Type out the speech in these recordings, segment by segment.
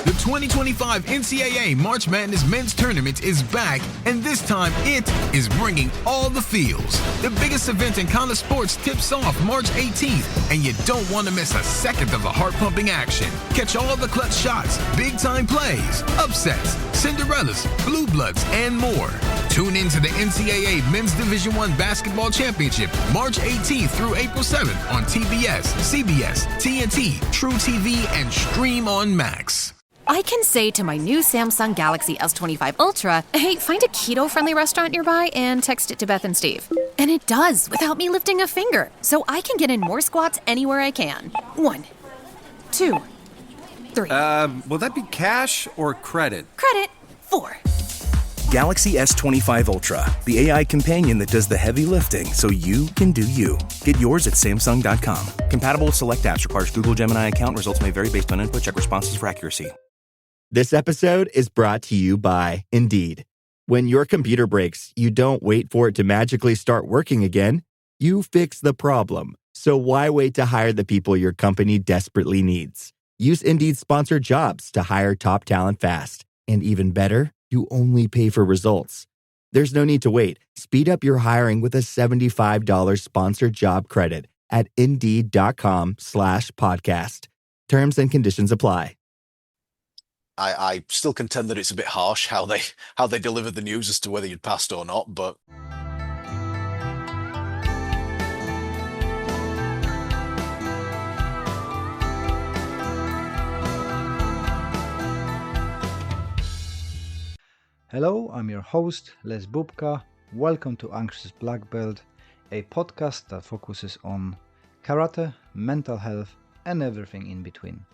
The 2025 NCAA March Madness Men's Tournament is back, and this time it is bringing all the feels. The biggest event in college sports tips off March 18th, and you don't want to miss a second of the heart-pumping action. Catch all the clutch shots, big-time plays, upsets, Cinderellas, Blue Bloods, and more. Tune in to the NCAA Men's Division I Basketball Championship March 18th through April 7th on TBS, CBS, TNT, True TV, and Stream on Max. I can say to my new Samsung Galaxy S25 Ultra, hey, find a keto-friendly restaurant nearby and text it to Beth and Steve. And it does without me lifting a finger, so I can get in more squats anywhere I can. 1, 2, 3. Will that be cash or credit? Credit. 4. Galaxy S25 Ultra, the AI companion that does the heavy lifting so you can do you. Get yours at Samsung.com. Compatible with select apps. Requires Google Gemini account. Results may vary based on input. Check responses for accuracy. This episode is brought to you by Indeed. When your computer breaks, you don't wait for it to magically start working again. You fix the problem. So why wait to hire the people your company desperately needs? Use Indeed's sponsored jobs to hire top talent fast. And even better, you only pay for results. There's no need to wait. Speed up your hiring with a $75 sponsored job credit at Indeed.com/podcast. Terms and conditions apply. I still contend that it's a bit harsh how they delivered the news as to whether you'd passed or not, but Hello, I'm your host, Les Bubka. Welcome to Anxious Black Belt, a podcast that focuses on karate, mental health, and everything in between.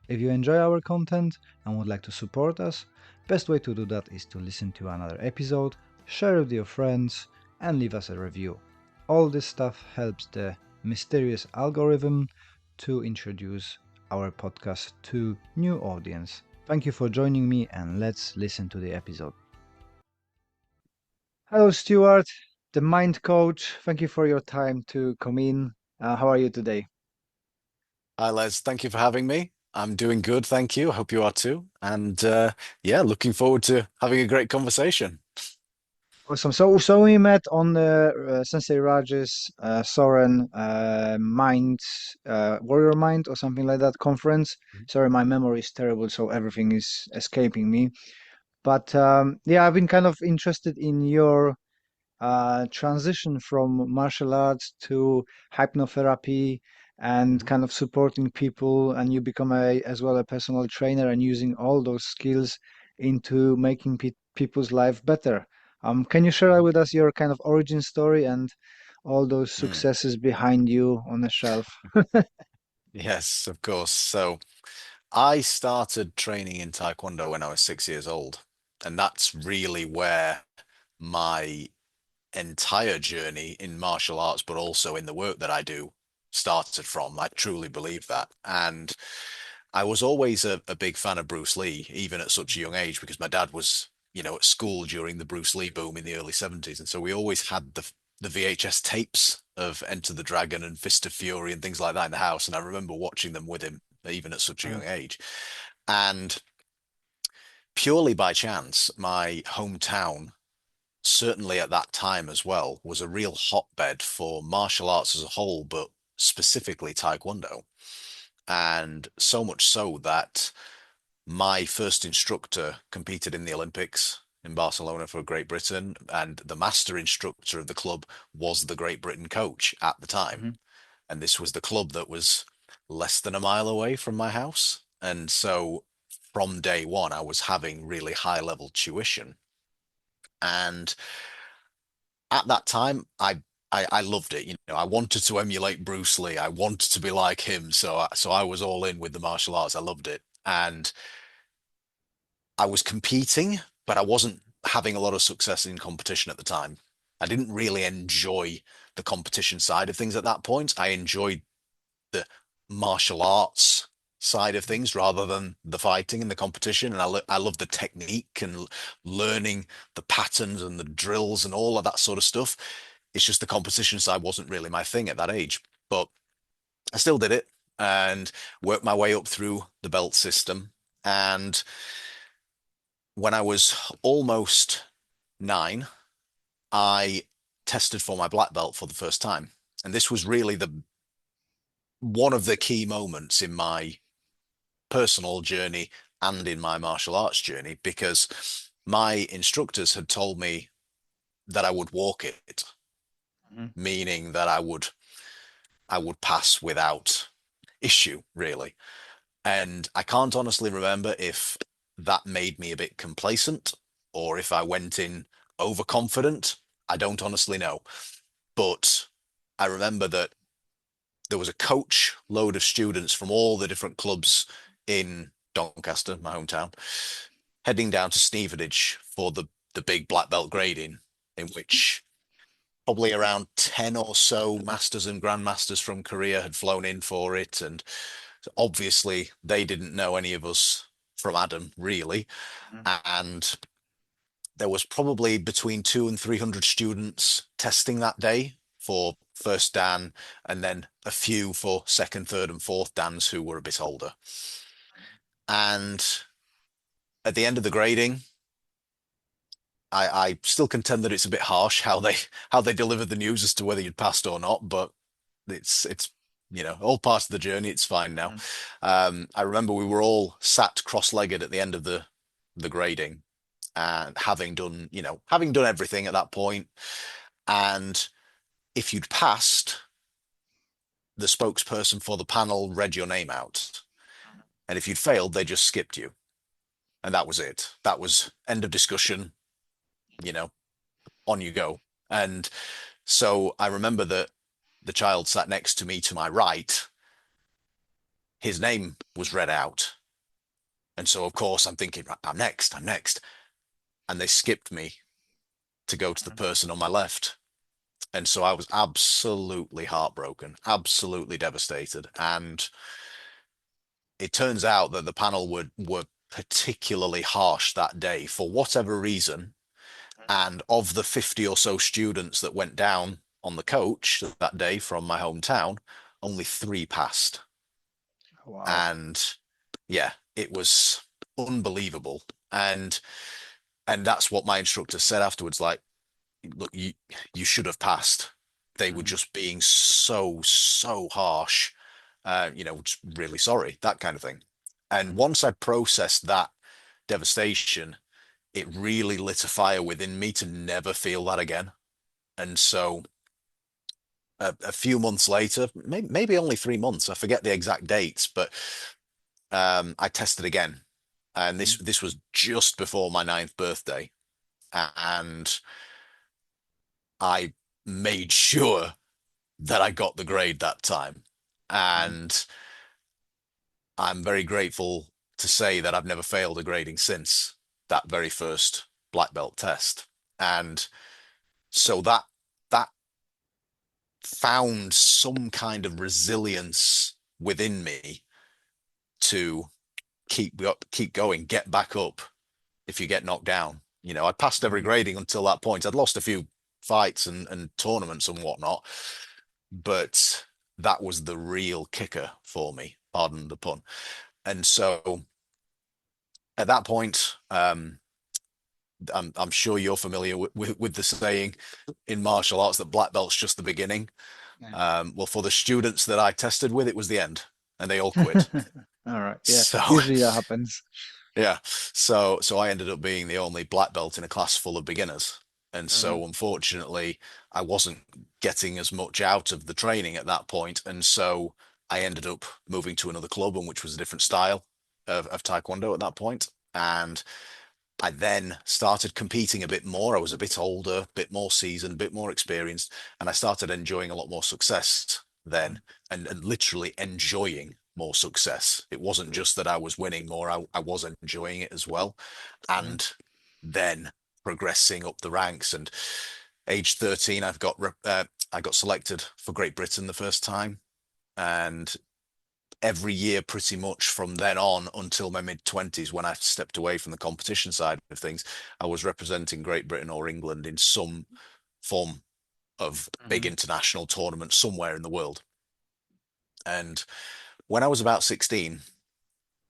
If you enjoy our content and would like to support us, best way to do that is to listen to another episode, share it with your friends, and leave us a review. All this stuff helps the mysterious algorithm to introduce our podcast to new audience. Thank you for joining me, and let's listen to the episode. Hello, Stuart, the Mindcoach. Thank you for your time to come in. How are you today? hi Les, thank you for having me. I'm doing good, thank you. I hope you are too. And yeah, looking forward to having a great conversation. Awesome. So we met on the Sensei Raj's Soren Warrior Mind or something like that conference. Sorry, my memory is terrible, so everything is escaping me. But yeah, I've been kind of interested in your transition from martial arts to hypnotherapy and kind of supporting people, and you become as well a personal trainer and using all those skills into making people's life better. Can you share with us your kind of origin story and all those successes behind you on the shelf? Yes, of course. So I started training in Taekwondo when I was 6 years old, and that's really where my entire journey in martial arts, but also in the work that I do, started from. I truly believe that. And I was always a big fan of Bruce Lee, even at such a young age, because my dad was, at school during the Bruce Lee boom in the early 70s. And so we always had the VHS tapes of Enter the Dragon and Fist of Fury and things like that in the house. And I remember watching them with him, even at such a young age. And purely by chance, my hometown, certainly at that time as well, was a real hotbed for martial arts as a whole, but specifically Taekwondo. And so much so that my first instructor competed in the Olympics in Barcelona for Great Britain, and the master instructor of the club was the Great Britain coach at the time. And this was the club that was less than a mile away from my house. And so from day one, I was having really high level tuition. And at that time, I loved it. I wanted to emulate Bruce Lee. I wanted to be like him. So I was all in with the martial arts. I loved it. And I was competing, but I wasn't having a lot of success in competition at the time. I didn't really enjoy the competition side of things at that point. I enjoyed the martial arts side of things rather than the fighting and the competition. And I love the technique and learning the patterns and the drills and all of that sort of stuff. It's just the competition side wasn't really my thing at that age, but I still did it and worked my way up through the belt system. And when I was almost 9, I tested for my black belt for the first time. And this was really the one of the key moments in my personal journey and in my martial arts journey, because my instructors had told me that I would walk it, meaning that I would pass without issue, really. And I can't honestly remember if that made me a bit complacent or if I went in overconfident. I don't honestly know. But I remember that there was a coach load of students from all the different clubs in Doncaster, my hometown, heading down to Stevenage for the big black belt grading, in which probably around 10 or so masters and grandmasters from Korea had flown in for it. And obviously they didn't know any of us from Adam, really. And there was probably between 200 and 300 students testing that day for first Dan, and then a few for second, third, and fourth Dans who were a bit older. And at the end of the grading, I still contend that it's a bit harsh how they delivered the news as to whether you'd passed or not, but it's all part of the journey. It's fine now. I remember we were all sat cross-legged at the end of the grading, and having done everything at that point. And if you'd passed, the spokesperson for the panel read your name out. And if you'd failed, they just skipped you. And that was it. That was end of discussion, on you go. And so I remember that the child sat next to me to my right, his name was read out. And so, of course, I'm thinking, I'm next. And they skipped me to go to the person on my left. And so I was absolutely heartbroken, absolutely devastated. And it turns out that the panel were particularly harsh that day for whatever reason. And of the 50 or so students that went down on the coach that day from my hometown, only 3 passed. Wow. And yeah, it was unbelievable. And that's what my instructor said afterwards, like, look, you should have passed. They were just being so harsh, just really sorry, that kind of thing. And once I processed that devastation, it really lit a fire within me to never feel that again. And so a few months later, maybe only 3 months, I forget the exact dates, but I tested again. And this was just before my 9th birthday. And I made sure that I got the grade that time. And I'm very grateful to say that I've never failed a grading since that very first black belt test. And so that found some kind of resilience within me to keep going, get back up if you get knocked down. I'd passed every grading until that point. I'd lost a few fights and tournaments and whatnot, but that was the real kicker for me, pardon the pun. And so at that point, I'm sure you're familiar with the saying in martial arts that black belt's just the beginning. Yeah. Well, for the students that I tested with, it was the end, and they all quit. All right. Yeah. So Usually that happens. yeah, so I ended up being the only black belt in a class full of beginners. And so unfortunately, I wasn't getting as much out of the training at that point. And so I ended up moving to another club, and which was a different style of Taekwondo at that point. And I then started competing a bit more. I was a bit older, a bit more seasoned, a bit more experienced, and I started enjoying a lot more success then, and literally enjoying more success. It wasn't just that I was winning more, I was enjoying it as well. And then progressing up the ranks, and age 13, I got selected for Great Britain the first time. And every year pretty much from then on until my mid-20s, when I stepped away from the competition side of things, I was representing Great Britain or England in some form of big international tournament somewhere in the world. And when I was about 16,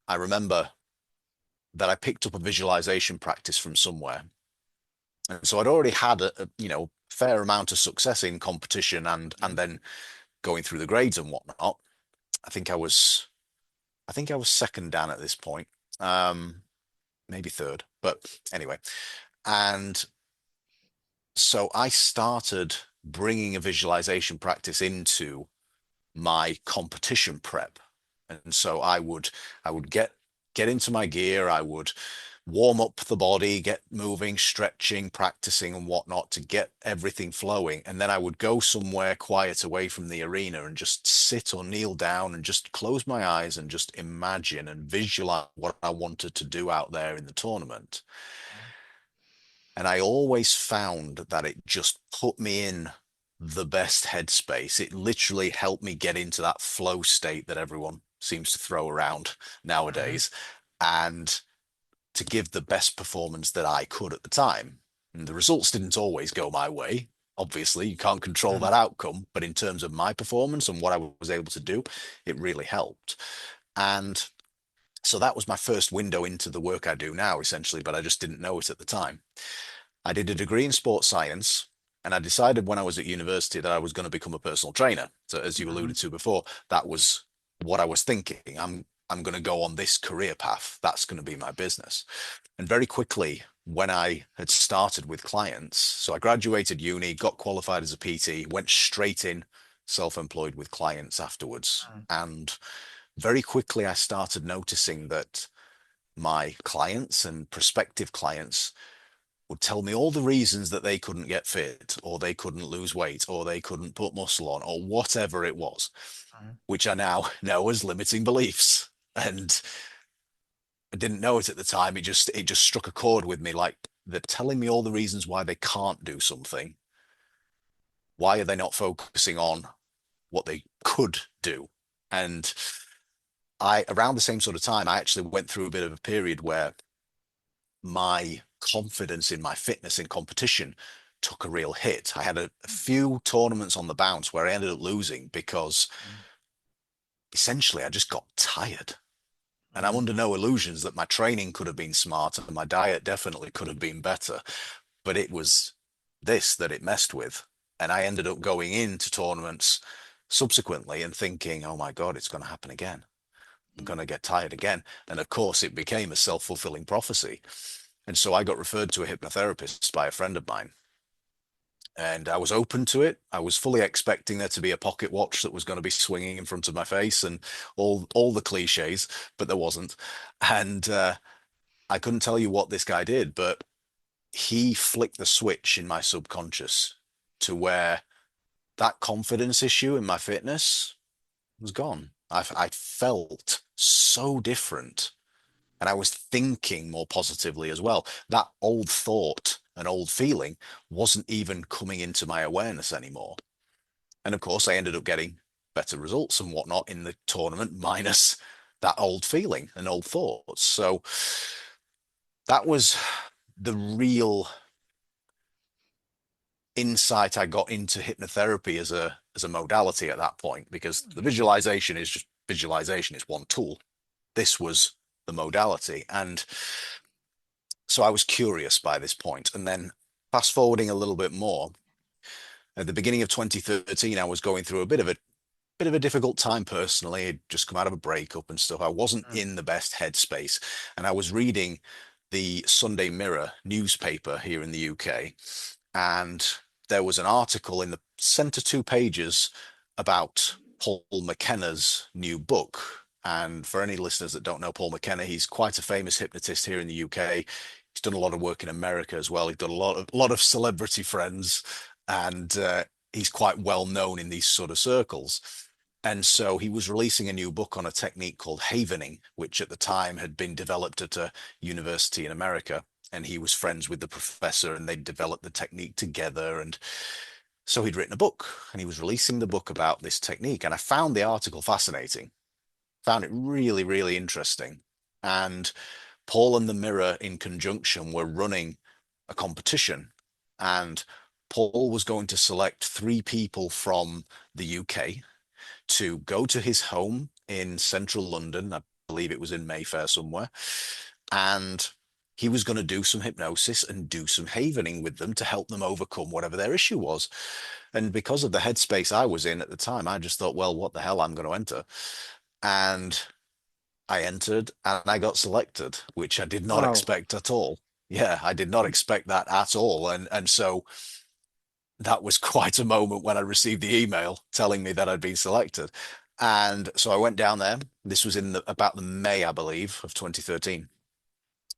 I remember that I picked up a visualization practice from somewhere. And so I'd already had a fair amount of success in competition and then going through the grades and whatnot. I think I was second dan at this point. Maybe third, but anyway. And so I started bringing a visualization practice into my competition prep. And so I would get into my gear, I would warm up the body, get moving, stretching, practicing and whatnot to get everything flowing. And then I would go somewhere quiet away from the arena and just sit or kneel down and just close my eyes and just imagine and visualize what I wanted to do out there in the tournament. And I always found that it just put me in the best headspace. It literally helped me get into that flow state that everyone seems to throw around nowadays and to give the best performance that I could at the time. And the results didn't always go my way. Obviously, you can't control that outcome, but in terms of my performance and what I was able to do, it really helped. And so that was my first window into the work I do now, essentially, but I just didn't know it at the time. I did a degree in sports science, and I decided when I was at university that I was going to become a personal trainer. So as you alluded to before, that was what I was thinking. I'm going to go on this career path. That's going to be my business. And very quickly, when I had started with clients, so I graduated uni, got qualified as a PT, went straight in self-employed with clients afterwards. And very quickly, I started noticing that my clients and prospective clients would tell me all the reasons that they couldn't get fit or they couldn't lose weight or they couldn't put muscle on or whatever it was, which I now know as limiting beliefs. And I didn't know it at the time. It just struck a chord with me. Like, they're telling me all the reasons why they can't do something. Why are they not focusing on what they could do? And around the same sort of time, I actually went through a bit of a period where my confidence in my fitness in competition took a real hit. I had a few tournaments on the bounce where I ended up losing because essentially I just got tired. And I'm under no illusions that my training could have been smarter, my diet definitely could have been better, but it was this that it messed with. And I ended up going into tournaments subsequently and thinking, oh my God, it's going to happen again. I'm going to get tired again. And of course, it became a self-fulfilling prophecy. And so I got referred to a hypnotherapist by a friend of mine. And I was open to it. I was fully expecting there to be a pocket watch that was going to be swinging in front of my face and all the cliches, but there wasn't. And I couldn't tell you what this guy did, but he flicked the switch in my subconscious to where that confidence issue in my fitness was gone. I felt so different. And I was thinking more positively as well. That old thought and old feeling wasn't even coming into my awareness anymore. And of course, I ended up getting better results and whatnot in the tournament, minus that old feeling and old thoughts. So that was the real insight I got into hypnotherapy as a modality at that point, because the visualization is just visualization, is one tool. This was the modality. And so I was curious by this point. And then fast forwarding a little bit more, at the beginning of 2013, I was going through a bit of a difficult time personally. I'd just come out of a breakup and stuff. I wasn't in the best headspace. And I was reading the Sunday Mirror newspaper here in the UK. And there was an article in the center 2 pages about Paul McKenna's new book. And for any listeners that don't know Paul McKenna, he's quite a famous hypnotist here in the UK. He's done a lot of work in America as well. He's done a lot of celebrity friends, and he's quite well known in these sort of circles. And so he was releasing a new book on a technique called havening, which at the time had been developed at a university in America. And he was friends with the professor, and they developed the technique together. And so he'd written a book, and he was releasing the book about this technique. And I found the article fascinating, found it really, really interesting. And Paul and the Mirror in conjunction were running a competition, and Paul was going to select 3 people from the UK to go to his home in central London. I believe it was in Mayfair somewhere. and he was going to do some hypnosis and do some havening with them to help them overcome whatever their issue was. And because of the headspace I was in at the time, I just thought, well, what the hell, I'm going to enter. And I entered and I got selected, which I did not Wow. expect at all. Yeah, I did not expect that at all. And so that was quite a moment when I received the email telling me that I'd been selected. And so I went down there. This was in about the May, I believe, of 2013.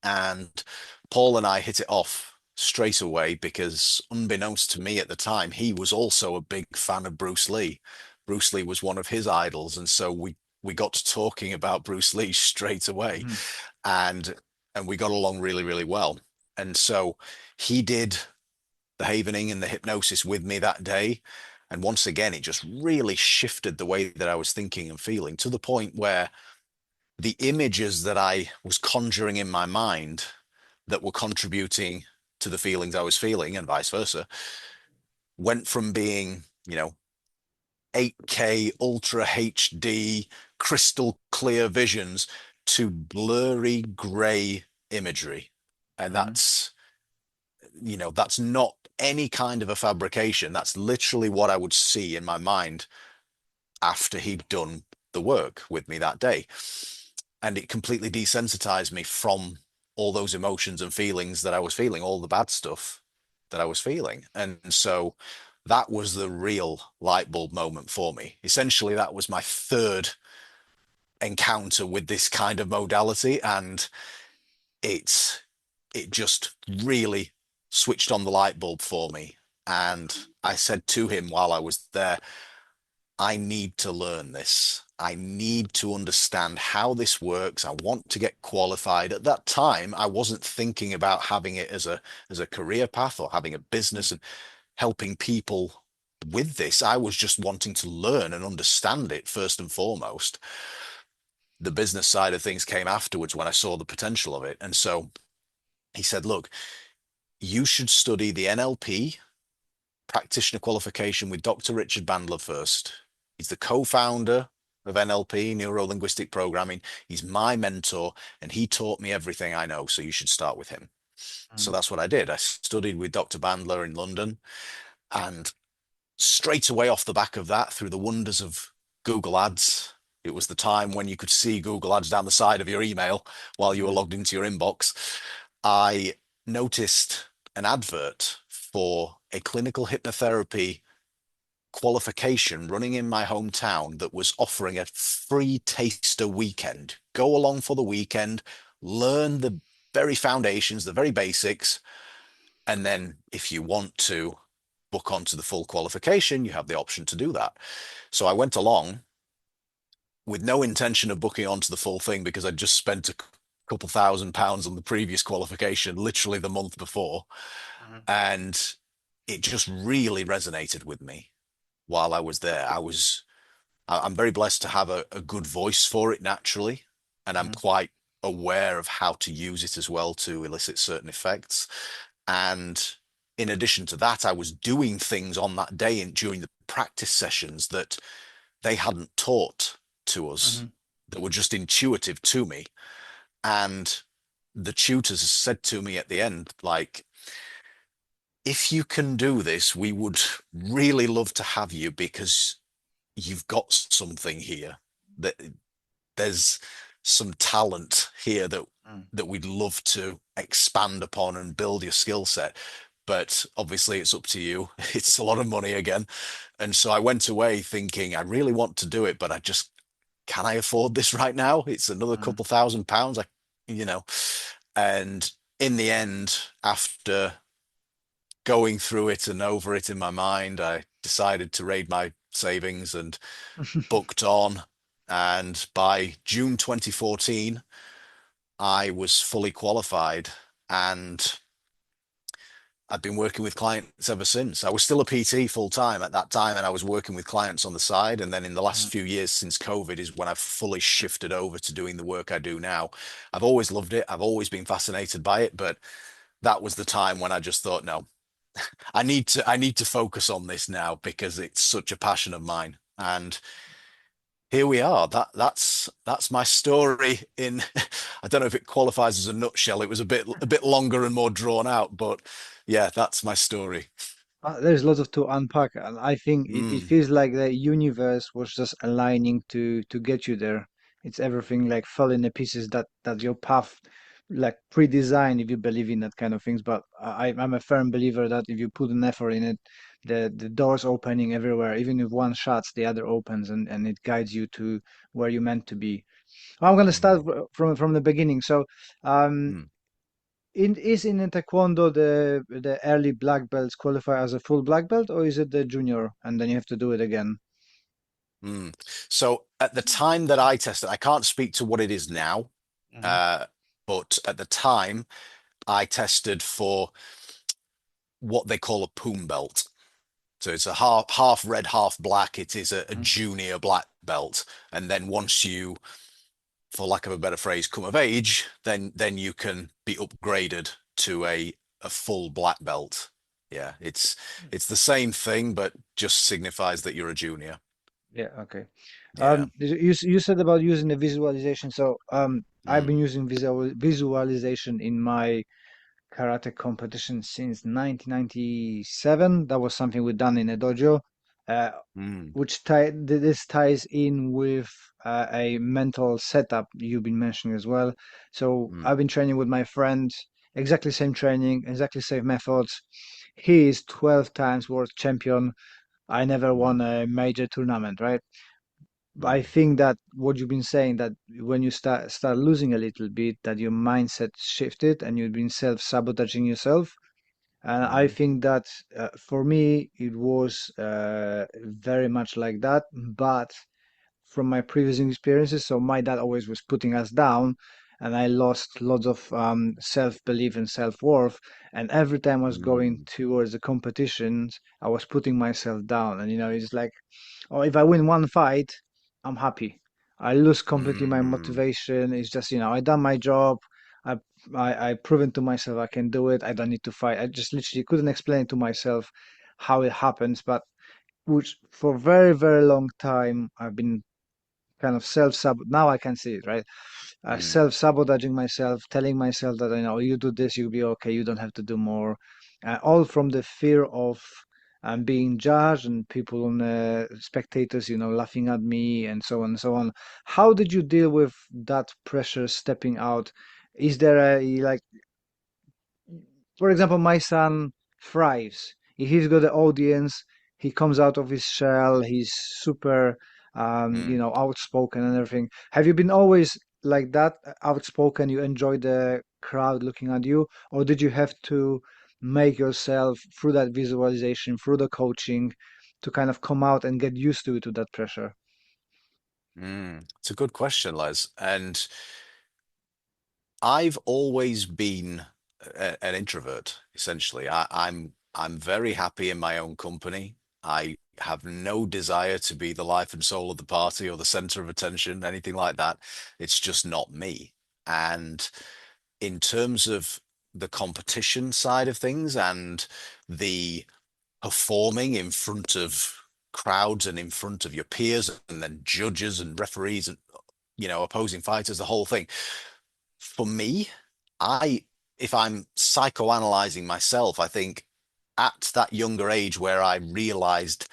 And Paul and I hit it off straight away because, unbeknownst to me at the time, he was also a big fan of Bruce Lee. Bruce Lee was one of his idols, and so we got to talking about Bruce Lee straight away, Mhm. and we got along really, really well. And so he did the havening and the hypnosis with me that day. And once again, it just really shifted the way that I was thinking and feeling, to the point where the images that I was conjuring in my mind that were contributing to the feelings I was feeling, and vice versa, went from being, 8K ultra HD crystal clear visions to blurry gray imagery. And Mhm. that's not any kind of a fabrication. That's literally what I would see in my mind after he'd done the work with me that day. And it completely desensitized me from all those emotions and feelings that I was feeling, all the bad stuff that I was feeling. And so that was the real light bulb moment for me. Essentially, that was my third encounter with this kind of modality, and it it just really switched on the light bulb for me. And I said to him while I was there, I need to learn this. I need to understand how this works. I want to get qualified. At that time, I wasn't thinking about having it as a career path or having a business and helping people with this. I was just wanting to learn and understand it first and foremost. The business side of things came afterwards when I saw the potential of it. And so he said, look, you should study the NLP practitioner qualification with Dr. Richard Bandler first. He's the co-founder of NLP, Neuro Linguistic Programming. He's my mentor, and he taught me everything I know. So you should start with him. So Mhm. that's what I did. I studied with Dr. Bandler in London, and straight away off the back of that, through the wonders of Google Ads, it was the time when you could see Google Ads down the side of your email while you were Yeah. logged into your inbox. I noticed an advert for a clinical hypnotherapy qualification running in my hometown that was offering a free taster weekend. Go along for the weekend, learn the very foundations, the very basics, and then if you want to book onto the full qualification, you have the option to do that. So I went along with no intention of booking onto the full thing because I'd just spent a couple £1,000 on the previous qualification, literally the month before. Mhm. And it just really resonated with me while I was there. I'm very blessed to have a good voice for it naturally, and I'm Mhm. quite aware of how to use it as well to elicit certain effects. And in addition to that, I was doing things on that day and during the practice sessions that they hadn't taught to us, Mhm. that were just intuitive to me. And the tutors said to me at the end, like, if you can do this, we would really love to have you because you've got something here, that there's some talent here Mhm. that we'd love to expand upon and build your skill set. But obviously it's up to you. It's a lot of money again. And so I went away thinking, I really want to do it, but can I afford this right now? It's another Mhm. couple £1,000. You know, and in the end, after going through it and over it in my mind, I decided to raid my savings and booked on. And by June 2014, I was fully qualified, and I've been working with clients ever since. I was still a PT full time at that time, and I was working with clients on the side. And then in the last Mhm. few years since COVID is when I've fully shifted over to doing the work I do now. I've always loved it. I've always been fascinated by it, but that was the time when I just thought, no, I need to focus on this now because it's such a passion of mine. And here we are. That's my story in I don't know if it qualifies as a nutshell. It was a bit longer and more drawn out, but yeah, that's my story. There's lots of to unpack, and I think it Mm, feels like the universe was just aligning to get you there. It's everything like fell into pieces that your path like pre-designed if you believe in that kind of things. But I'm a firm believer that if you put an effort in it, the doors opening everywhere. Even if one shuts, the other opens, and it guides you to where you're meant to be. I'm gonna start mm, from the beginning. So, um, mm, in Taekwondo the early black belts qualify as a full black belt, or is it the junior and then you have to do it again? mm. So at the time that I tested, I can't speak to what it is now, Mhm. uh, but at the time I tested for what they call a poom belt. So it's a half red, half black. It is a Mhm. junior black belt, and then once you, for lack of a better phrase, come of age, then you can be upgraded to a full black belt. Yeah, it's the same thing, but just signifies that you're a junior. Yeah, okay. Yeah. You said about using the visualization. So I've been Mm, using visualization in my karate competition since 1997. That was something we done in a dojo. Uh, mm, this ties in with a mental setup you've been mentioning as well. So mm, I've been training with my friend, exactly same training, exactly same methods. He is 12 times world champion. I never won mm, a major tournament, right? But I mm, think that what you've been saying that when you start losing a little bit, that your mindset shifted and you've been self-sabotaging yourself. And I mm, think that for me, it was very much like that. But from my previous experiences, so my dad always was putting us down, and I lost lots of self-belief and self-worth. And every time I was going mm, towards the competitions, I was putting myself down. And it's like, oh, if I win one fight, I'm happy. I lose completely my mm, motivation. It's just, I done my job. I, I proven to myself I can do it. I don't need to fight. I just literally couldn't explain to myself how it happens, but which for very, very long time I've been kind of now I can see it, right? mm, Self-sabotaging myself, telling myself that you do this, you'll be okay, you don't have to do more, all from the fear of being judged and people on spectators laughing at me and so on and so on. How did you deal with that pressure stepping out? Is there a like, for example, my son thrives. If he's got the audience, he comes out of his shell. He's super, mm, outspoken and everything. Have you been always like that, outspoken? You enjoy the crowd looking at you, or did you have to make yourself through that visualization, through the coaching, to kind of come out and get used to that pressure? mm. It's a good question, Les. And I've always been an introvert, essentially. I'm very happy in my own company. I have no desire to be the life and soul of the party or the center of attention, anything like that. It's just not me. And in terms of the competition side of things and the performing in front of crowds and in front of your peers and then judges and referees and opposing fighters, the whole thing. For me, I if I'm psychoanalyzing myself, I think at that younger age where I realized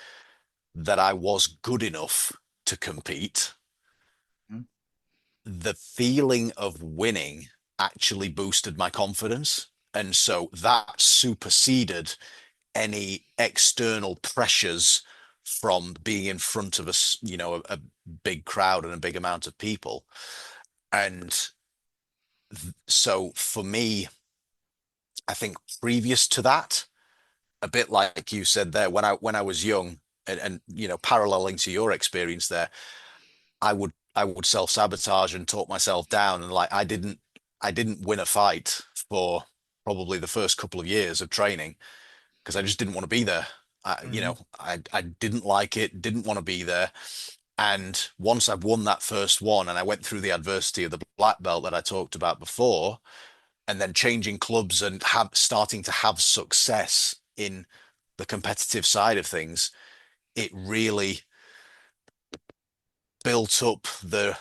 that I was good enough to compete, Mm. the feeling of winning actually boosted my confidence. And so that superseded any external pressures from being in front of a big crowd and a big amount of people. And so for me, I think previous to that, a bit like you said there, when I was young and paralleling to your experience there, I would self-sabotage and talk myself down and like I didn't win a fight for probably the first couple of years of training because I just didn't want to be there. Hmm. I didn't like it, didn't want to be there. And once I've won that first one and I went through the adversity of the black belt that I talked about before, and then changing clubs and starting to have success in the competitive side of things, it really built up the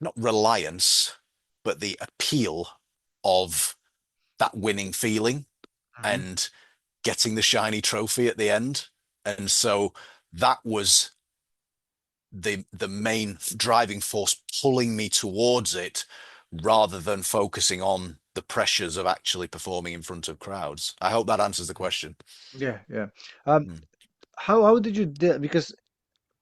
not reliance, but the appeal of that winning feeling Mhm. and getting the shiny trophy at the end. And so that was the main driving force pulling me towards it rather than focusing on the pressures of actually performing in front of crowds. I hope that answers the question. Yeah, yeah. Um, Mm, how did you deal? Because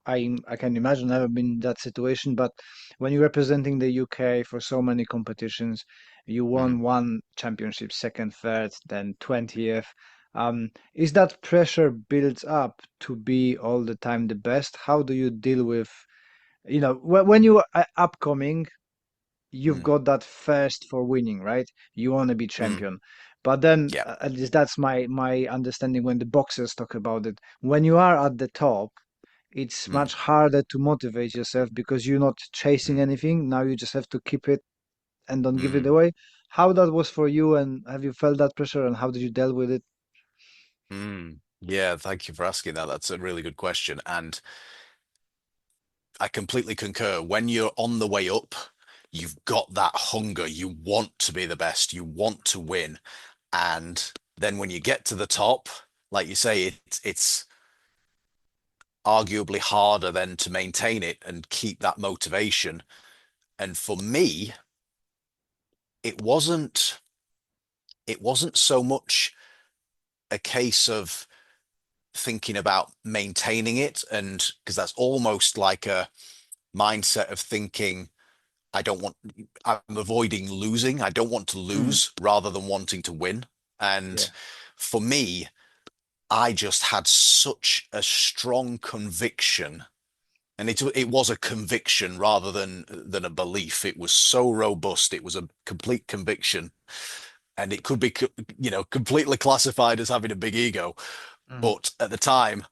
I can imagine never been in that situation, but when you're representing the UK for so many competitions, you won mm, one championship, second, third, then 20th. Is that pressure built up to be all the time the best? How do you deal with, when you are upcoming, you've mm, got that thirst for winning, right? You want to be mm. champion. But then, Yeah. at least that's my understanding when the boxers talk about it. When you are at the top, it's Mm, much harder to motivate yourself because you're not chasing mm, anything. Now you just have to keep it and don't give it mm, away. How that was for you, and have you felt that pressure, and how did you deal with it? mm. Yeah, thank you for asking that. That's a really good question. And I completely concur. When you're on the way up, you've got that hunger. You want to be the best. You want to win. And then when you get to the top, like you say, it's arguably harder then to maintain it and keep that motivation. And for me, it wasn't it wasn't so much a case of thinking about maintaining it, and because that's almost like a mindset of thinking I don't want, I'm avoiding losing. I don't want to Mm, lose rather than wanting to win. And yeah. for me, I just had such a strong conviction, and it was a conviction rather than a belief. It was so robust. It was a complete conviction, and it could be, completely classified as having a big ego. Mm, But at the time,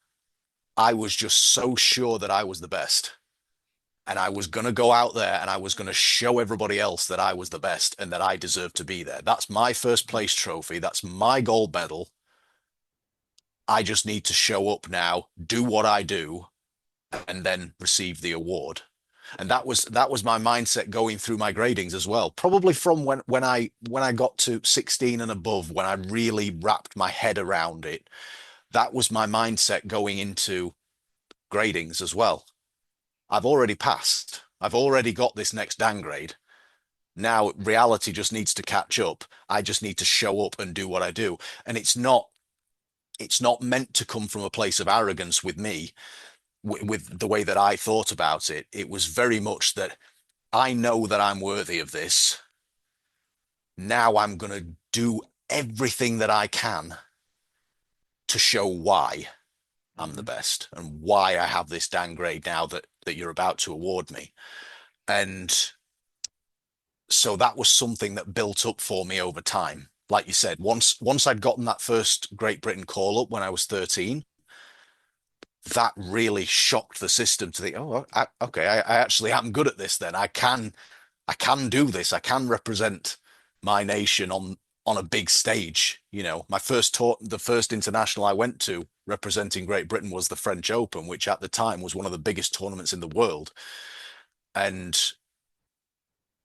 I was just so sure that I was the best. And I was going to go out there and I was going to show everybody else that I was the best and that I deserved to be there. That's my first place trophy. That's my gold medal. I just need to show up now, do what I do, and then receive the award. And that was my mindset going through my gradings as well. Probably from when I got to 16 and above, when I really wrapped my head around it, that was my mindset going into gradings as well. I've already passed. I've already got this next downgrade. Now reality just needs to catch up. I just need to show up and do what I do. And it's not meant to come from a place of arrogance with me, with the way that I thought about it. It was very much that I know that I'm worthy of this. Now I'm going to do everything that I can to show why I'm the mhm, best and why I have this downgrade now that you're about to award me. And so that was something that built up for me over time. Like you said, once I'd gotten that first Great Britain call up when I was 13, that really shocked the system to think, oh, okay, I actually am good at this. Then I can do this. I can represent my nation on a big stage. My first tour, the first international I went to representing Great Britain was the French Open, which at the time was one of the biggest tournaments in the world. And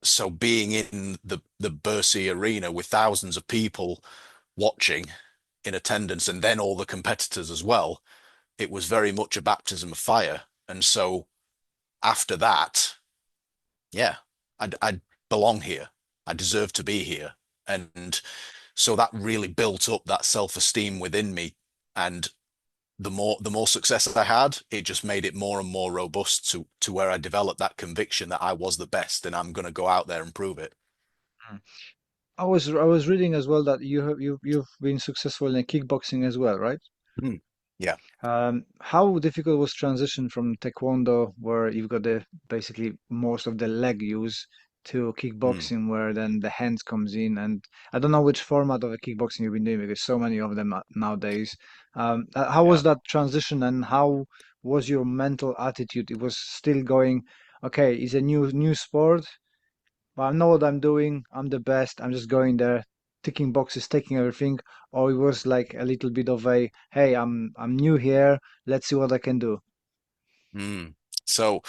so being in the Bercy Arena with thousands of people watching in attendance, and then all the competitors as well, it was very much a baptism of fire. And so after that, yeah, I belong here. I deserve to be here. And so that really built up that self-esteem within me. And the more success I had, it just made it more and more robust to where I developed that conviction that I was the best and I'm going to go out there and prove it. mm. I was reading as well that you've been successful in kickboxing as well, right? Mm. Yeah. How difficult was transition from Taekwondo, where you've got the basically most of the leg use, to Mm. kickboxing, where then the hands comes in? And I don't know which format of a kickboxing you've been doing because so many of them nowadays. How Yeah. was that transition, and how was your mental attitude? It was still going, okay, it's a new sport, but I know what I'm doing. I'm the best. I'm just going there, ticking boxes, taking everything. Or it was like a little bit of a, hey, I'm new here. Let's see what I can do. Mm. So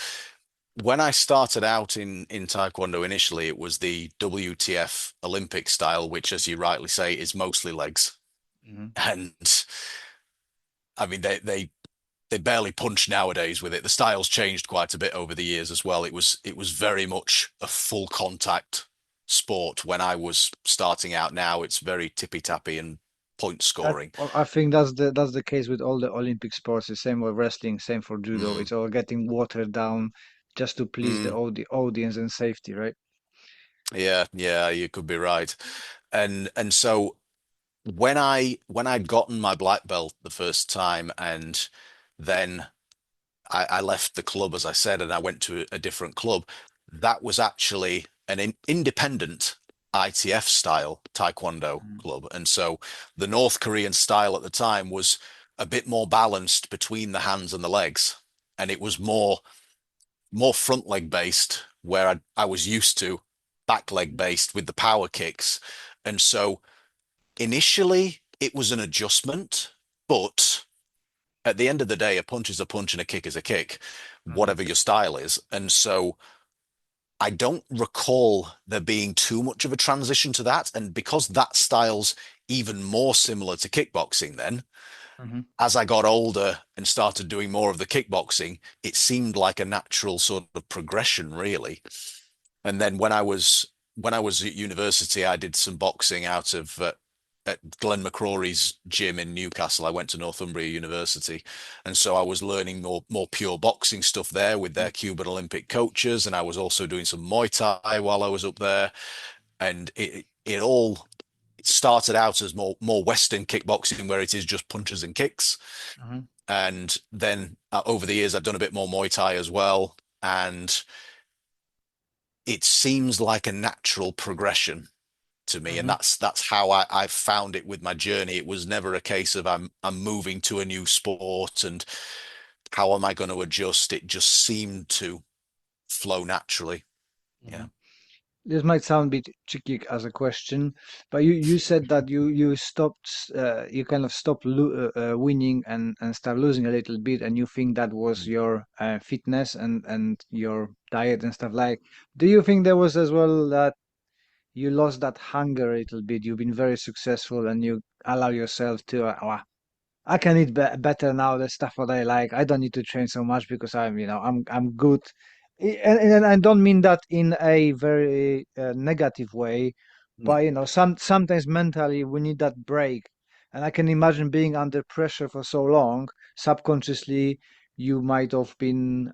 when I started out in Taekwondo initially, it was the WTF Olympic style, which, as you rightly say, is mostly legs. Hmm. And I mean, they barely punch nowadays with it. The style's changed quite a bit over the years as well. It was very much a full contact sport when I was starting out. Now it's very tippy tappy and point That, scoring. well, I think that's the case with all the Olympic sports. The same with wrestling, same for judo. Mm, It's all getting watered down just to please mm, the audience and safety, right? yeah, yeah, you could be right. And so when I'd gotten my black belt the first time, and then I left the club, as I said, and I went to a different club. That was actually an independent ITF style Taekwondo Mm. club. And so the North Korean style at the time was a bit more balanced between the hands and the legs. And it was more front leg based, where I was used to back leg based with the power kicks. And so initially it was an adjustment, but at the end of the day, a punch is a punch and a kick is a kick, Mhm. whatever your style is. And so I don't recall there being too much of a transition to that. And because that style's even more similar to kickboxing, then Mhm. as I got older and started doing more of the kickboxing, it seemed like a natural sort of progression, really. And then when I was at university, I did some boxing out of at Glenn McCrory's gym in Newcastle. I went to Northumbria University, and so I was learning more pure boxing stuff there with their Cuban Olympic coaches, and I was also doing some Muay Thai while I was up there. And it all started out as more Western kickboxing, where it is just punches and kicks. Mhm. And then over the years, I've done a bit more Muay Thai as well, and it seems like a natural progression to me, and Mhm. that's how I found it with my journey. It was never a case of I'm moving to a new sport and how am I going to adjust. It just seemed to flow naturally. Yeah. Mhm. This might sound a bit tricky as a question, but you said that you stopped you kind of stopped winning and start losing a little bit, and you think that was your fitness and your diet and stuff like. Do you think there was as well that you lost that hunger a little bit? You've been very successful and you allow yourself to I can eat better now. The stuff what I like. I don't need to train so much because I'm good. And I don't mean that in a very negative way, Mm, but sometimes mentally we need that break. And I can imagine being under pressure for so long, subconsciously you might have been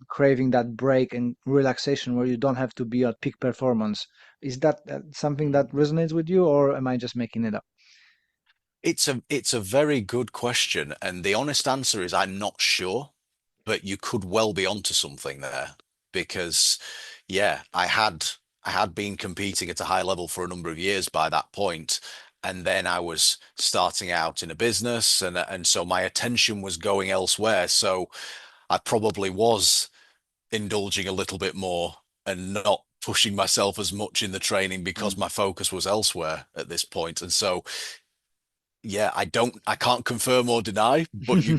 craving that break and relaxation where you don't have to be at peak performance. Is that something that resonates with you, or am I just making it up? It's a very good question, and the honest answer is I'm not sure, but you could well be onto something there because yeah, I had been competing at a high level for a number of years by that point, and then I was starting out in a business, and so my attention was going elsewhere. So I probably was indulging a little bit more and not pushing myself as much in the training because Mm. my focus was elsewhere at this point. And so yeah, I can't confirm or deny, but you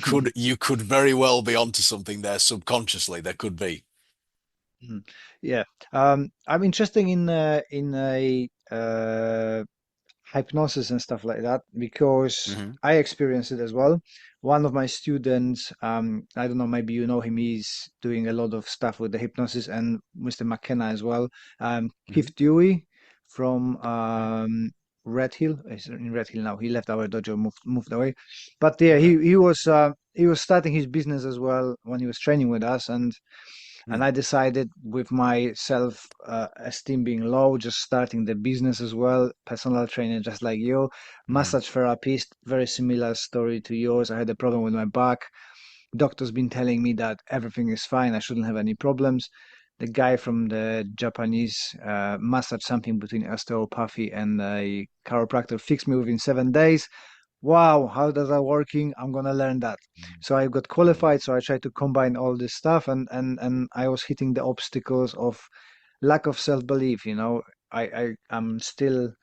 could very well be onto something there subconsciously. There could be. Mhm. Yeah, I'm interested in a hypnosis and stuff like that because Hmm. I experienced it as well. One of my students, I don't know, maybe you know him, he's doing a lot of stuff with the hypnosis, and Mr. McKenna as well. Hmm. Keith Dewey from Red Hill is in Red Hill now. He left our dojo, moved away, but yeah, Okay. he was starting his business as well when he was training with us, and Mm, I decided with my self esteem being low, just starting the business as well, personal trainer, just like you, mm, massage therapist, very similar story to yours. I had a problem with my back. Doctor's been telling me that everything is fine. I shouldn't have any problems. The guy from the Japanese massage, something between osteopathy and a chiropractor, fixed me within 7 days. Wow, how does that working? I'm gonna learn that. So I got mm, qualified, so I tried to combine all this stuff, and I was hitting the obstacles of lack of self-belief. I'm still,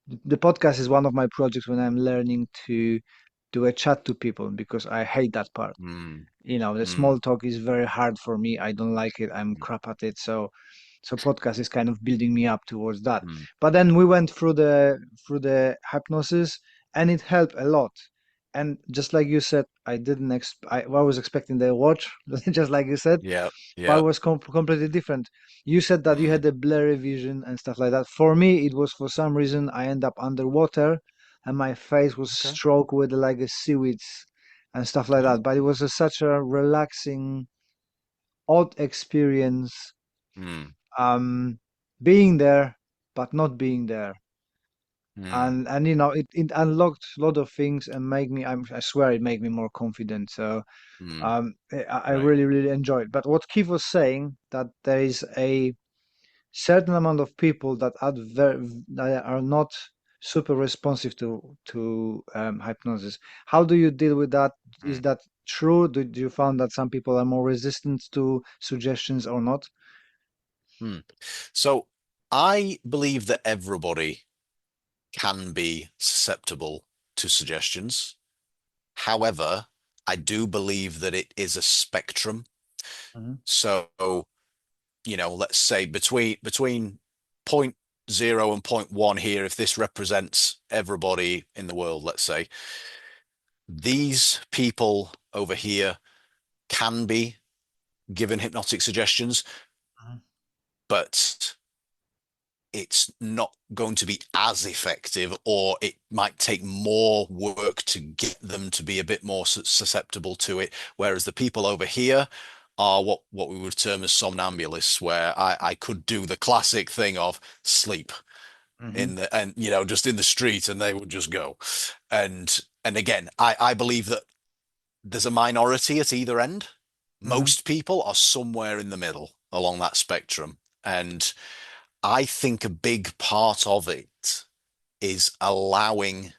the podcast is one of my projects when I'm learning to do a chat to people because I hate that part. Mm, The mm, small talk is very hard for me. I don't like it. I'm mm, crap at it. So podcast is kind of building me up towards that. mm, But then we went through the hypnosis, and it helped a lot. And just like you said, I was expecting the watch, just like you said, yeah, but it yeah. was completely different. You said that you Mm, had a blurry vision and stuff like that. For me, it was for some reason I end up underwater, and my face was okay. stroked with like a seaweeds and stuff like Oh. that. But it was such a relaxing, odd experience, Mm, um, being there but not being there. mm, And it unlocked a lot of things and made me, I swear it made me more confident. So mm, I right. really, really enjoyed. But what Keith was saying, that there is a certain amount of people that are not super responsive to hypnosis. How do you deal with that? Is Mm, that true? Do you found that some people are more resistant to suggestions or not? mm. So I believe that everybody can be susceptible to suggestions. However, I do believe that it is a spectrum. Hmm. So, let's say between point zero and point one here, if this represents everybody in the world, let's say, these people over here can be given hypnotic suggestions, but it's not going to be as effective, or it might take more work to get them to be a bit more susceptible to it. Whereas the people over here are what we would term as somnambulists, where I could do the classic thing of sleep Hmm. in the and just in the street, and they would just go. And again, I believe that there's a minority at either end. Hmm. Most people are somewhere in the middle along that spectrum. And I think a big part of it is allowing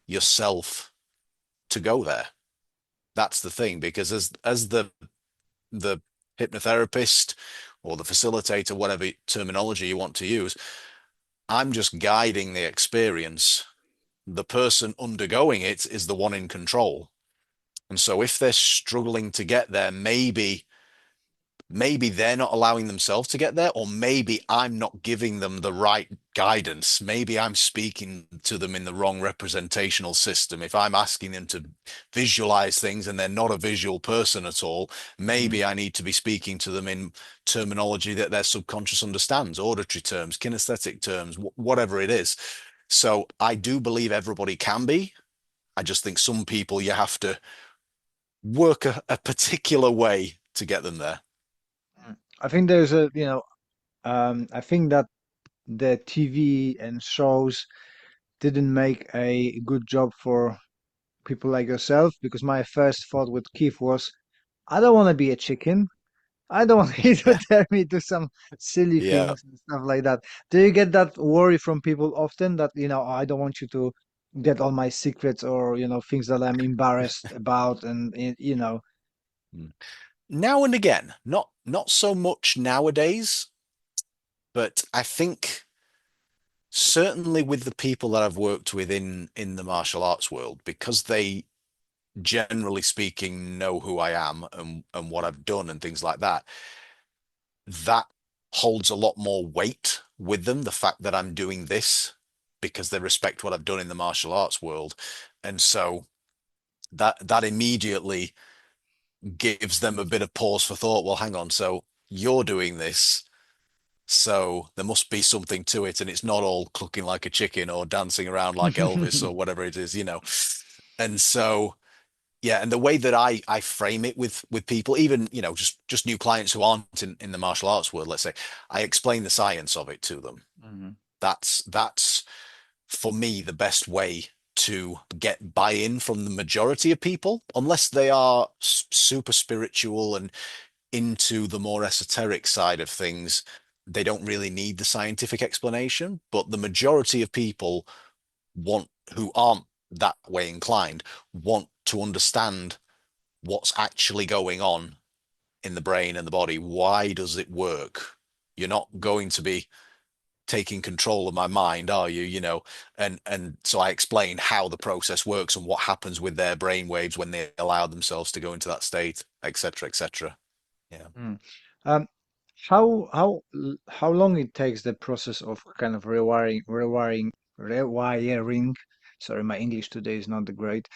yourself to go there. That's the thing, because as the hypnotherapist or the facilitator, whatever terminology you want to use, I'm just guiding the experience. The person undergoing it is the one in control. And so if they're struggling to get there, maybe they're not allowing themselves to get there, or maybe I'm not giving them the right guidance. Maybe I'm speaking to them in the wrong representational system. If I'm asking them to visualize things and they're not a visual person at all, Hmm. maybe I need to be speaking to them in terminology that their subconscious understands, auditory terms, kinesthetic terms, whatever it is. So I do believe everybody can be. I just think some people you have to work a particular way to get them there. I think I think that the TV and shows didn't make a good job for people like yourself, because my first thought with Keith was, I don't want to be a chicken. I don't want you to Yeah. tell me to some silly Yeah. things and stuff like that. Do you get that worry from people often that, "Oh, I don't want you to get all my secrets, or, things that I'm embarrassed about," and, Mm. Now and again, not so much nowadays, but I think certainly with the people that I've worked with in the martial arts world, because they generally speaking know who I am and what I've done and things like that, that holds a lot more weight with them, the fact that I'm doing this, because they respect what I've done in the martial arts world. And so that immediately gives them a bit of pause for thought. Well, hang on, so you're doing this, so there must be something to it, and it's not all clucking like a chicken or dancing around like Elvis or whatever it is. And so, yeah, and the way that I frame it with people, even just new clients who aren't in the martial arts world, let's say, I explain the science of it to them. Mhm. That's for me the best way to get buy-in from the majority of people, unless they are super spiritual and into the more esoteric side of things. They don't really need the scientific explanation, but the majority of people want who aren't that way inclined want to understand what's actually going on in the brain and the body. Why does it work? You're not going to be taking control of my mind, are you? And so I explain how the process works and what happens with their brain waves when they allow themselves to go into that state, etc., etc. Yeah. Mm. Um, how long it takes the process of kind of rewiring. Sorry, my English today is not the great.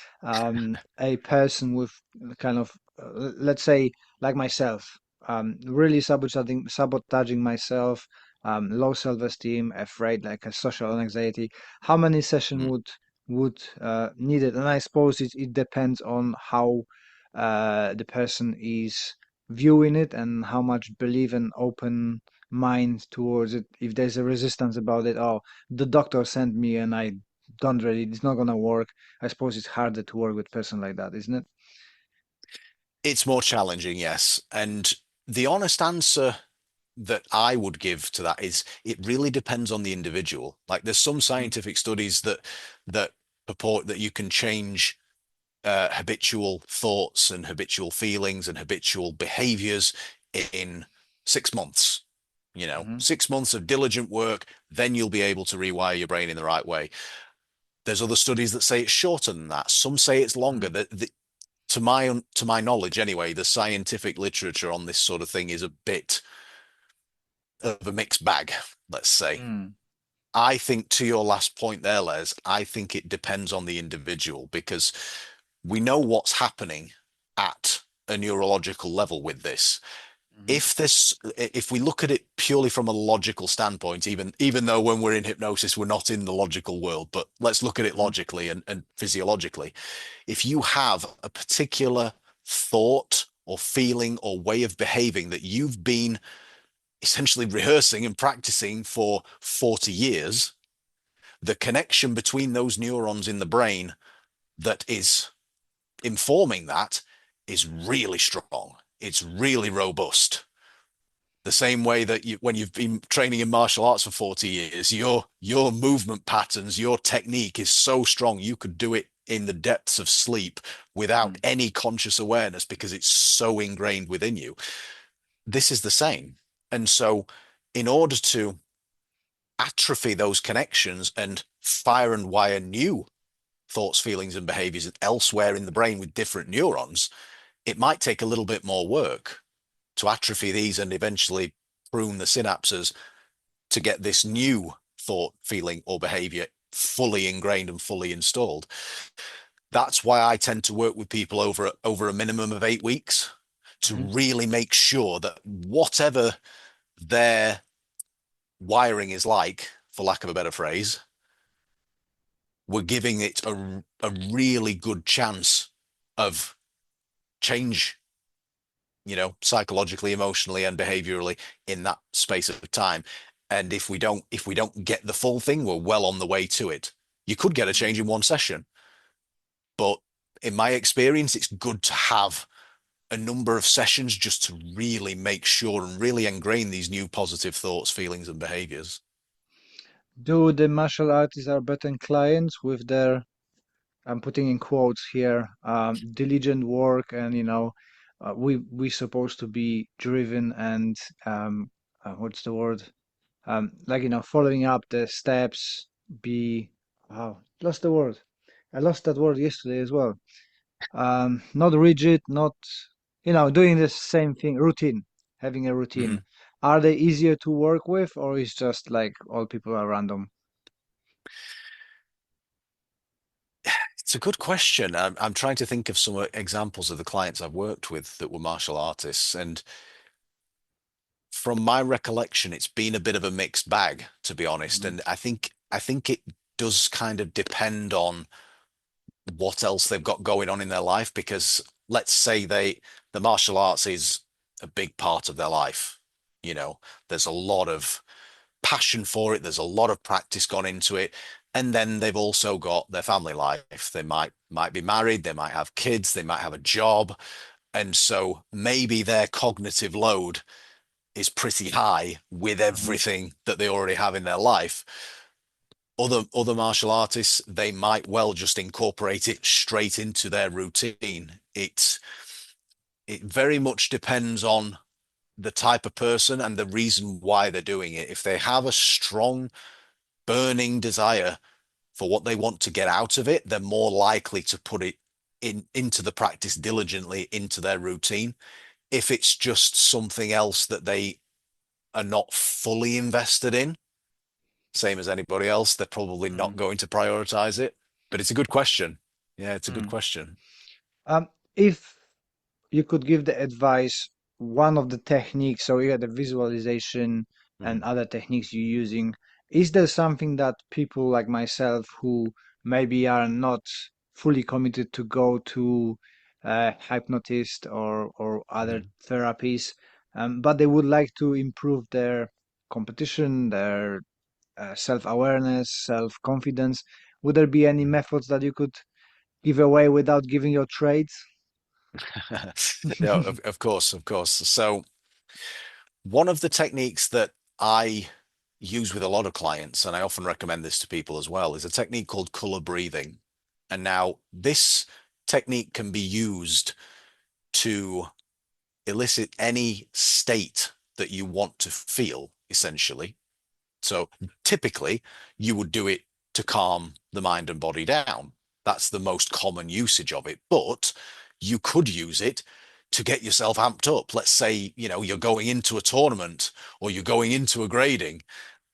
A person with kind of let's say like myself, really sabotaging myself, low self-esteem, afraid, like a social anxiety. How many session Mm. would need it? And I suppose it depends on how the person is viewing it and how much belief and open mind towards it. If there's a resistance about it, oh, the doctor sent me and I don't really, it's not gonna work. I suppose it's harder to work with person like that, isn't it? It's more challenging, yes. And the honest answer that I would give to that is it really depends on the individual. Like there's some Mm, scientific studies that purport that you can change habitual thoughts and habitual feelings and habitual behaviors in 6 months. mhm, 6 months of diligent work, then you'll be able to rewire your brain in the right way. There's other studies that say it's shorter than that. Some say it's longer. mm, To my knowledge, anyway, the scientific literature on this sort of thing is a bit of a mixed bag, let's say. mm, I think to your last point there, Les, I think it depends on the individual because we know what's happening at a neurological level with this. mhm, If we look at it purely from a logical standpoint, even though when we're in hypnosis, we're not in the logical world, but let's look at it mhm, logically and physiologically. If you have a particular thought or feeling or way of behaving that you've been essentially rehearsing and practicing for 40 years, the connection between those neurons in the brain that is informing that is really strong. It's really robust. The same way that when you've been training in martial arts for 40 years, your movement patterns, your technique is so strong, you could do it in the depths of sleep without mm, any conscious awareness because it's so ingrained within you. This is the same. And so, in order to atrophy those connections and fire and wire new thoughts, feelings, and behaviors elsewhere in the brain with different neurons, it might take a little bit more work to atrophy these and eventually prune the synapses to get this new thought, feeling, or behavior fully ingrained and fully installed. That's why I tend to work with people over a minimum of 8 weeks to mhm. really make sure that whatever their wiring is like, for lack of a better phrase, we're giving it a really good chance of change, psychologically, emotionally, and behaviorally in that space of time. And if we don't get the full thing, we're well on the way to it. You could get a change in one session, but in my experience, it's good to have a number of sessions just to really make sure and really ingrain these new positive thoughts, feelings, and behaviors. Do the martial artists are better clients with their, I'm putting in quotes here, diligent work, and we supposed to be driven and what's the word? Like following up the steps, be wow, lost the word. I lost that word yesterday as well. Not rigid, not doing the same thing, routine, having a routine. Mhm. Are they easier to work with, or is just like all people are random? It's a good question. I'm trying to think of some examples of the clients I've worked with that were martial artists, and from my recollection, it's been a bit of a mixed bag, to be honest. Mhm, And I think it does kind of depend on what else they've got going on in their life, because let's say the martial arts is a big part of their life. There's a lot of passion for it, there's a lot of practice gone into it. And then they've also got their family life. They might be married, they might have kids, they might have a job. And so maybe their cognitive load is pretty high with mhm, everything that they already have in their life. Other martial artists, they might well just incorporate it straight into their routine. It very much depends on the type of person and the reason why they're doing it. If they have a strong burning desire for what they want to get out of it, they're more likely to put it into the practice diligently, into their routine. If it's just something else that they are not fully invested in, same as anybody else, they're probably not Mm. going to prioritize it. But it's a good question. Yeah, it's a good Mm. question. If you could give the advice, one of the techniques, so you had the visualization and Mm. other techniques you're using, is there something that people like myself who maybe are not fully committed to go to a hypnotist or other Mm. therapies, but they would like to improve their competition, their self-awareness, self-confidence, would there be any methods that you could give away without giving your trades? Yeah, of course, of course. So one of the techniques that I use with a lot of clients, and I often recommend this to people as well, is a technique called color breathing. And now this technique can be used to elicit any state that you want to feel, essentially. So typically, you would do it to calm the mind and body down. That's the most common usage of it. But you could use it to get yourself amped up. Let's say, you're going into a tournament or you're going into a grading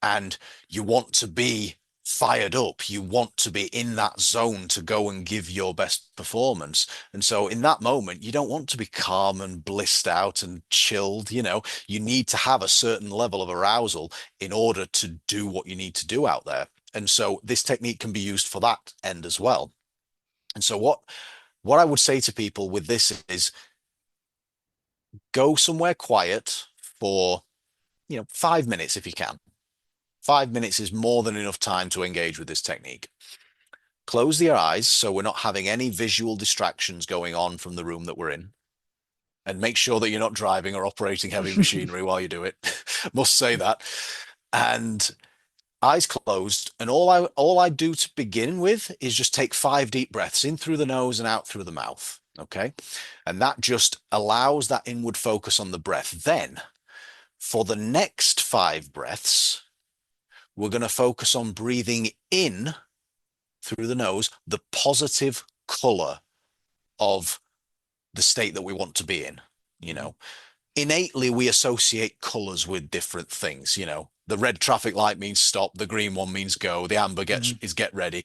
and you want to be fired up. You want to be in that zone to go and give your best performance. And so in that moment, you don't want to be calm and blissed out and chilled. You need to have a certain level of arousal in order to do what you need to do out there. And so this technique can be used for that end as well. And so what I would say to people with this is go somewhere quiet for, 5 minutes if you can. 5 minutes is more than enough time to engage with this technique. Close your eyes so we're not having any visual distractions going on from the room that we're in. And make sure that you're not driving or operating heavy machinery while you do it. Must say that. And eyes closed. And all I do to begin with is just take 5 deep breaths in through the nose and out through the mouth. Okay. And that just allows that inward focus on the breath. Then for the next 5 breaths, we're going to focus on breathing in through the nose the positive color of the state that we want to be in. Innately we associate colors with different things. The red traffic light means stop, the green one means go, the amber is get ready.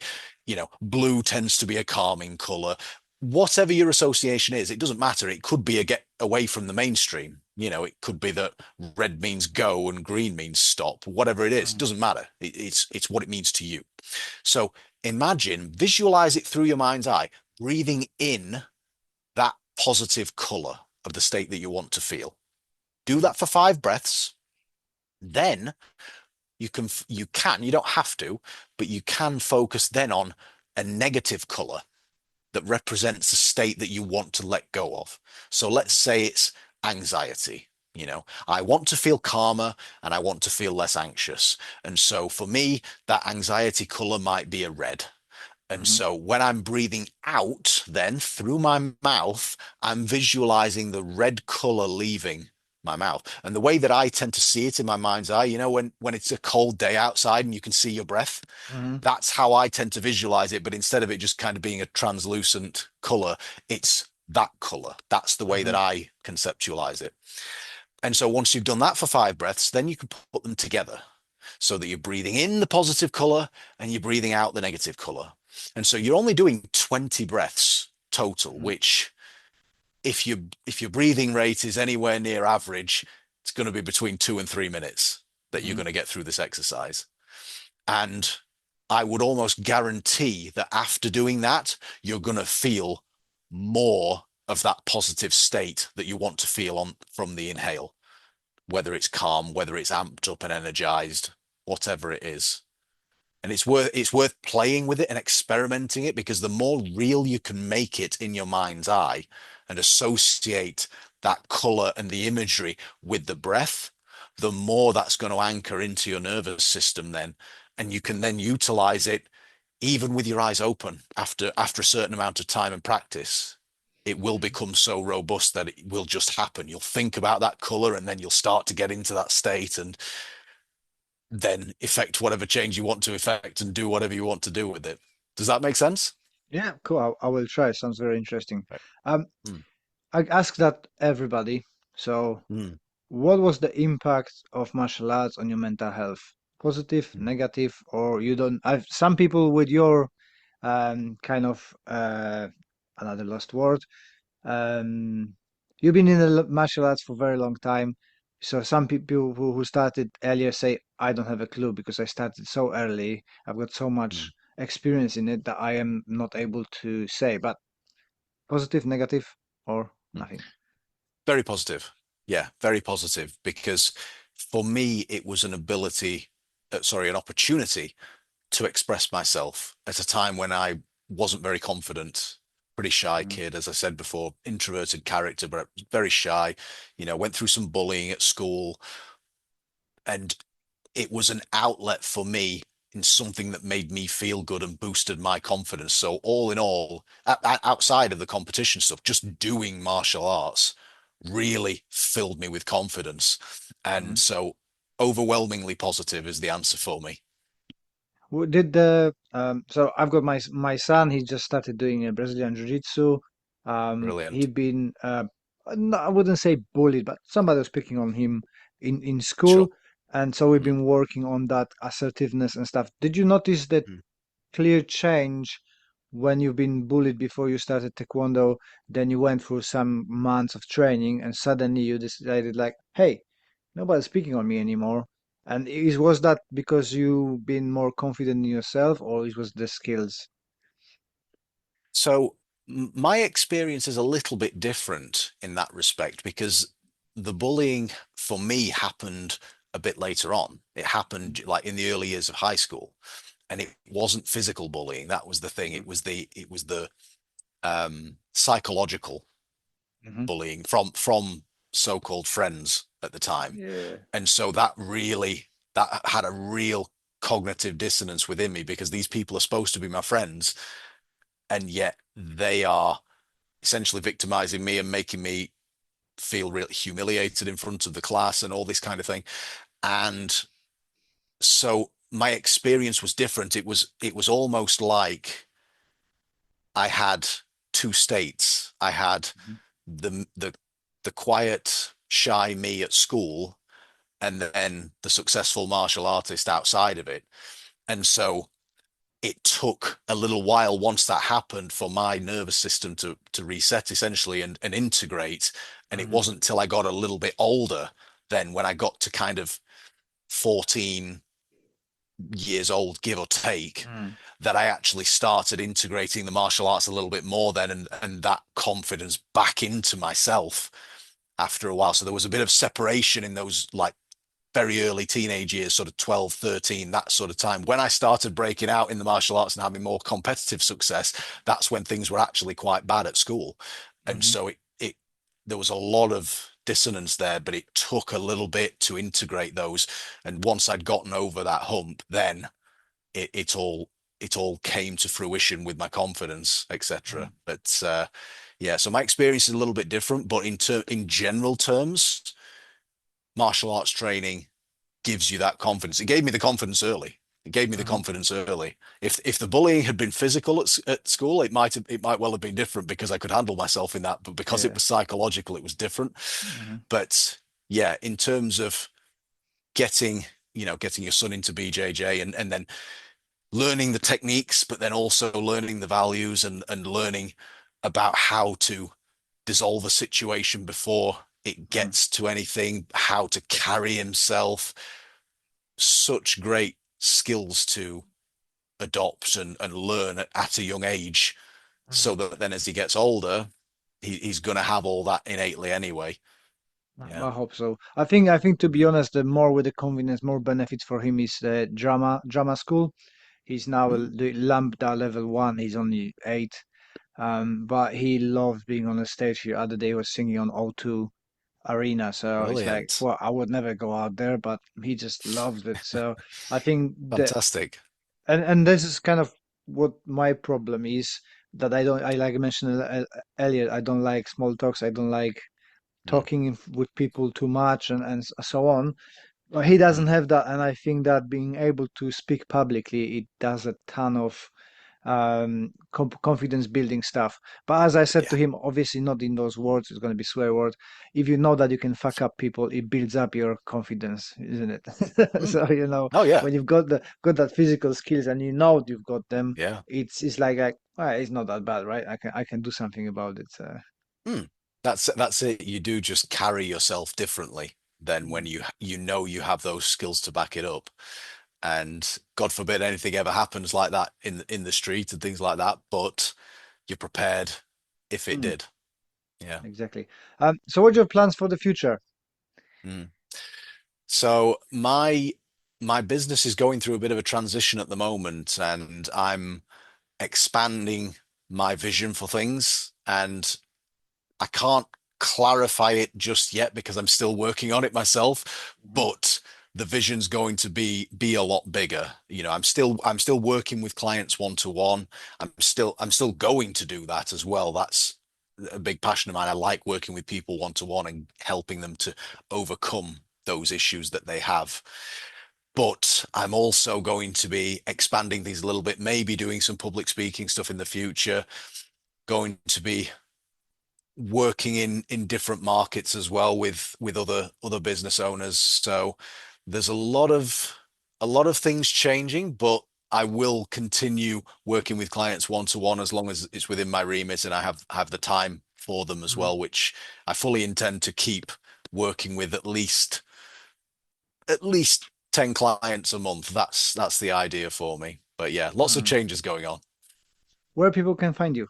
Blue tends to be a calming color. Whatever your association is, it doesn't matter. It could be a get away from the mainstream. It could be that red means go and green means stop. Whatever it is, it doesn't matter. It's what it means to you. So visualize it through your mind's eye, breathing in that positive color of the state that you want to feel. Do that for 5 breaths. Then you don't have to, but you can focus then on a negative color that represents the state that you want to let go of. So let's say it's anxiety. I want to feel calmer and I want to feel less anxious. And so for me, that anxiety color might be a red. And so when I'm breathing out, then through my mouth, I'm visualizing the red color leaving my mouth. And the way that I tend to see it in my mind's eye, when it's a cold day outside and you can see your breath, that's how I tend to visualize it. But instead of it just kind of being a translucent color, it's that color. That's the way that I conceptualize it. And so once you've done that for 5 breaths, then you can put them together so that you're breathing in the positive color and you're breathing out the negative color. And so you're only doing 20 breaths total, which if your breathing rate is anywhere near average, it's going to be between 2 and 3 minutes that you're going to get through this exercise. And I would almost guarantee that after doing that, you're going to feel more of that positive state that you want to feel from the inhale, whether it's calm, whether it's amped up and energized, whatever it is. And it's worth playing with it and experimenting it, because the more real you can make it in your mind's eye and associate that color and the imagery with the breath, the more that's going to anchor into your nervous system then. And you can then utilize it even with your eyes open after a certain amount of time and practice. it will become so robust that it will just happen. You'll think about that color and then you'll start to get into that state and then effect whatever change you want to effect and do whatever you want to do with it. Does that make sense? Yeah, cool. I will try. Sounds very interesting. Right. Um, Mm. I ask that everybody. So, Mm. what was the impact of martial arts on your mental health? Positive, Mm. negative, or you don't? I've some people with your kind of another lost word. Um, you've been in the martial arts for a very long time. So some people who started earlier say, I don't have a clue because I started so early. I've got so Mm. much experience in it that I am not able to say. But positive, negative, or Mm. nothing. Very positive. Yeah, very positive because for me, it was an ability, sorry, an opportunity to express myself at a time when I wasn't very confident, pretty shy Mm, kid, as I said before, introverted character, but very shy, went through some bullying at school. And it was an outlet for me in something that made me feel good and boosted my confidence. So all in all, outside of the competition stuff, just doing martial arts really filled me with confidence. And mm. so overwhelmingly positive is the answer for me. Did the so I've got my son. He just started doing Brazilian Jiu-Jitsu. Brilliant. He'd been no, I wouldn't say bullied, but somebody was picking on him in school, Sure. and so we've Mm. been working on that assertiveness and stuff. Did you notice that Mm. clear change when you've been bullied before you started Taekwondo? Then you went through some months of training, and suddenly you decided like, hey, nobody's speaking on me anymore. And was that because you been more confident in yourself, or it was the skills? So my experience is a little bit different in that respect because the bullying for me happened a bit later on. It happened like in the early years of high school, and it wasn't physical bullying. That was the thing. Mm-hmm. It was the psychological Hmm. bullying from so-called friends at the time, Yeah. and so that had a real cognitive dissonance within me because these people are supposed to be my friends, and yet they are essentially victimizing me and making me feel really humiliated in front of the class and all this kind of thing. And so my experience was different. It was almost like I had two states. I had Hmm. the the quiet, shy me at school, and then the successful martial artist outside of it. And so it took a little while once that happened for my nervous system to reset essentially and integrate. And it Hmm. wasn't till I got a little bit older, then when I got to kind of 14 years old, give or take, Mm. that I actually started integrating the martial arts a little bit more then and that confidence back into myself after a while. So there was a bit of separation in those like very early teenage years, sort of 12, 13, that sort of time. When I started breaking out in the martial arts and having more competitive success, that's when things were actually quite bad at school. And Hmm. so there was a lot of dissonance there, but it took a little bit to integrate those. And once I'd gotten over that hump, then it, it all it all came to fruition with my confidence, etc. But yeah, so my experience is a little bit different, but in general terms, martial arts training gives you that confidence. It gave me the confidence early. It gave me the Hmm. confidence early. If the bullying had been physical at school, it might well have been different because I could handle myself in that. But because it Yeah. was psychological, it was different. Hmm. But yeah, in terms of getting your son into BJJ and then learning the techniques, but then also learning the values and learning about how to dissolve a situation before it Hmm. gets to anything, how to carry himself, such great skills to adopt and learn at a young age so that then as he gets older, he's going to have all that innately anyway. Yeah. I hope so. I think to be honest, the more with the convenience, more benefits for him is drama school. He's now Mm, the Lambda level 1. He's only 8. But he loves being on the stage. The other day he was singing on O2 Arena, so it's like, brilliant. well, I would never go out there, but he just loves it. So I think that, Fantastic. and this is kind of what my problem is. that I like I mentioned earlier, I don't like small talks. I don't like talking with people too much and so on. But he doesn't have that, and I think that being able to speak publicly, it does a ton of confidence building stuff. But as I said to him, obviously not in those words, it's going to be swear words. If you know that you can fuck up people, it builds up your confidence, isn't it? So Oh yeah. when you've got that physical skills and you know you've got them, Yeah. it's like well, it's not that bad, right? I can do something about it. That's it. You do just carry yourself differently than when you know you have those skills to back it up. And God forbid anything ever happens like that in the street and things like that, but you're prepared if it did. Yeah. Exactly. So what are your plans for the future? Mm. So my business is going through a bit of a transition at the moment, and I'm expanding my vision for things, and I can't clarify it just yet because I'm still working on it myself, but the vision's going to be a lot bigger. I'm still working with clients one-to-one. I'm still going to do that as well. That's a big passion of mine. I like working with people one-to-one and helping them to overcome those issues that they have. But I'm also going to be expanding things a little bit, maybe doing some public speaking stuff in the future, going to be working in different markets as well with other business owners. So there's a lot of things changing, but I will continue working with clients one-to-one as long as it's within my remit and I have the time for them as well, which I fully intend to keep working with at least 10 clients a month. That's the idea for me. But yeah, lots of changes going on. Where people can find you?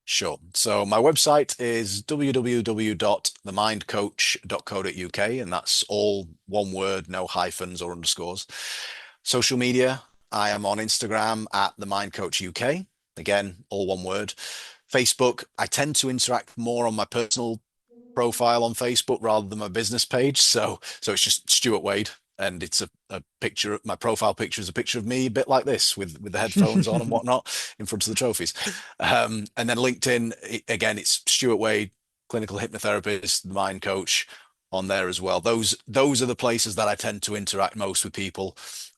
Sure. So my website is www.themindcoach.co.uk, and that's all one word, no hyphens or underscores. Social media, I am on Instagram at the Mindcoach UK. Again, all one word. Facebook, I tend to interact more on my personal profile on Facebook rather than my business page. So it's just Stuart Wade, and it's a picture. My profile picture is a picture of me, a bit like this, with the headphones on and whatnot in front of the trophies. And then LinkedIn, again, it's Stuart Wade, clinical hypnotherapist, mind coach, on there as well. Those are the places that I tend to interact most with people,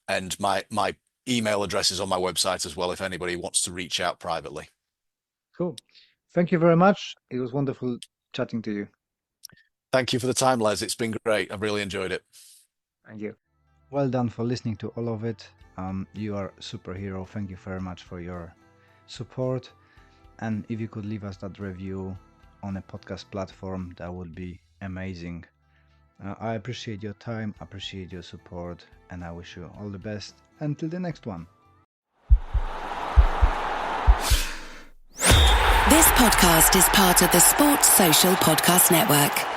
and my email address is on my website as well if anybody wants to reach out privately. Cool. Thank you very much. It was wonderful chatting to you. Thank you for the time, Les. It's been great. I've really enjoyed it. Thank you. Well done for listening to all of it. You are a superhero. Thank you very much for your support. And if you could leave us that review on a podcast platform, that would be amazing. I appreciate your time, appreciate your support, and I wish you all the best until the next one. This podcast is part of the Sports Social Podcast Network.